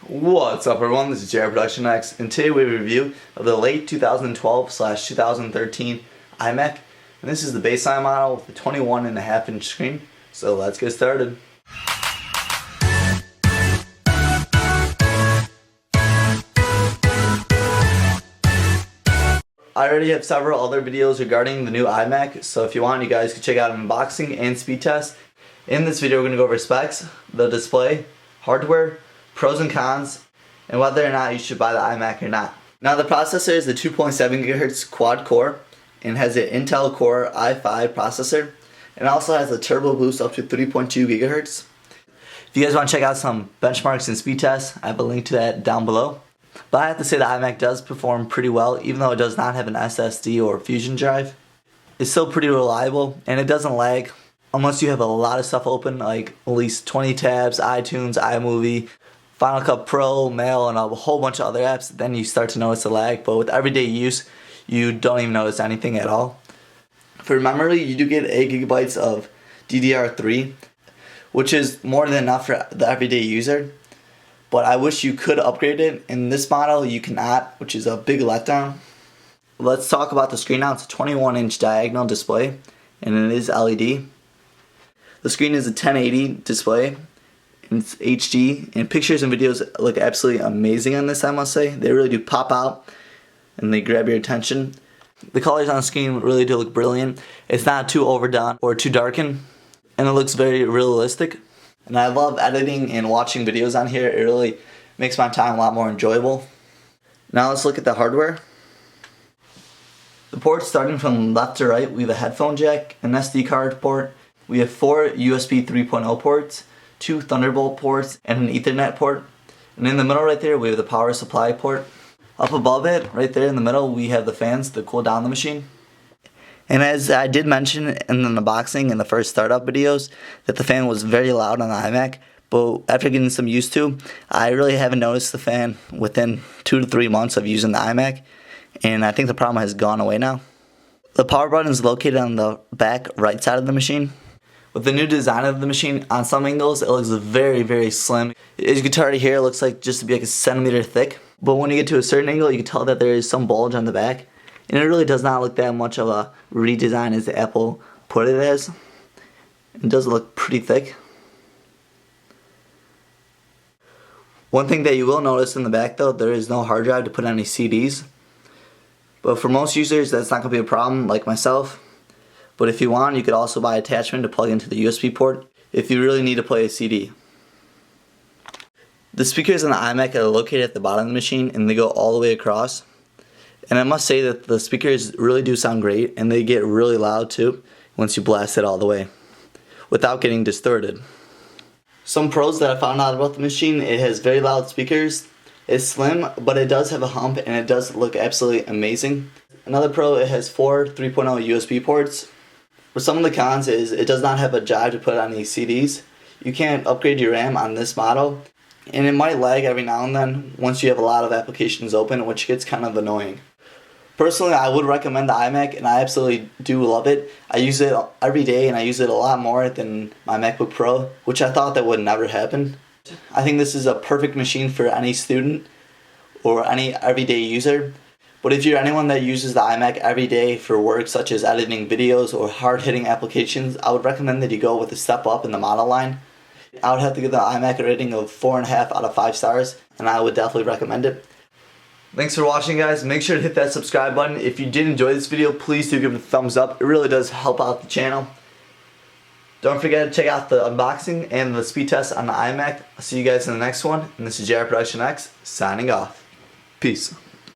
What's up everyone, this is Jared Production X, and today we have a review of the late 2012/2013 iMac, and this is the baseline model with the 21.5-inch screen, so let's get started. I already have several other videos regarding the new iMac, so if you want, you guys can check out an unboxing and speed test. In this video we're going to go over specs, the display, hardware, pros and cons, and whether or not you should buy the iMac or not. Now the processor is the 2.7 GHz quad core and has an Intel Core i5 processor, and also has a turbo boost up to 3.2 GHz. If you guys want to check out some benchmarks and speed tests, I have a link to that down below. But I have to say the iMac does perform pretty well, even though it does not have an SSD or fusion drive. It's still pretty reliable and it doesn't lag unless you have a lot of stuff open, like at least 20 tabs, iTunes, iMovie, Final Cut Pro, Mail, and a whole bunch of other apps. Then you start to notice the lag, but with everyday use you don't even notice anything at all. For memory, you do get 8 GB of DDR3, which is more than enough for the everyday user. But I wish you could upgrade it. In this model you cannot, which is a big letdown. Let's talk about the screen now. It's a 21-inch diagonal display and it is LED. The screen is a 1080 display and it's HD, and pictures and videos look absolutely amazing on this, I must say. They really do pop out and they grab your attention. The colors on the screen really do look brilliant. It's not too overdone or too darkened, and it looks very realistic. And I love editing and watching videos on here. It really makes my time a lot more enjoyable. Now let's look at the hardware. The ports, starting from left to right, we have a headphone jack, an SD card port, we have 4 USB 3.0 ports, 2 Thunderbolt ports, and an Ethernet port. And in the middle right there we have the power supply port. Up above it, right there in the middle, we have the fans to cool down the machine. And as I did mention in the unboxing and the first startup videos, that the fan was very loud on the iMac, but after getting some used to, I really haven't noticed the fan within 2 to 3 months of using the iMac, and I think the problem has gone away now. The power button is located on the back right side of the machine. With the new design of the machine, on some angles it looks very, very slim. As you can tell right here, it looks like just to be like a centimeter thick, but when you get to a certain angle you can tell that there is some bulge on the back. And it really does not look that much of a redesign as Apple put it as. It does look pretty thick. One thing that you will notice in the back though, there is no hard drive to put any CDs. But for most users that's not going to be a problem, like myself. But if you want, you could also buy an attachment to plug into the USB port if you really need to play a CD. The speakers on the iMac are located at the bottom of the machine and they go all the way across. And I must say that the speakers really do sound great, and they get really loud too once you blast it all the way without getting distorted. Some pros that I found out about the machine: it has very loud speakers, it's slim, but it does have a hump and it does look absolutely amazing. Another pro, it has 4 3.0 USB ports. For some of the cons is it does not have a drive to put on any CDs. You can't upgrade your RAM on this model, and it might lag every now and then once you have a lot of applications open, which gets kind of annoying. Personally, I would recommend the iMac, and I absolutely do love it. I use it every day, and I use it a lot more than my MacBook Pro, which I thought that would never happen. I think this is a perfect machine for any student or any everyday user. But if you're anyone that uses the iMac every day for work such as editing videos or hard-hitting applications, I would recommend that you go with a step up in the model line. I would have to give the iMac a rating of 4.5 out of 5 stars, and I would definitely recommend it. Thanks for watching, guys. Make sure to hit that subscribe button. If you did enjoy this video, please do give it a thumbs up. It really does help out the channel. Don't forget to check out the unboxing and the speed test on the iMac. I'll see you guys in the next one. And this is Jared Production X signing off. Peace.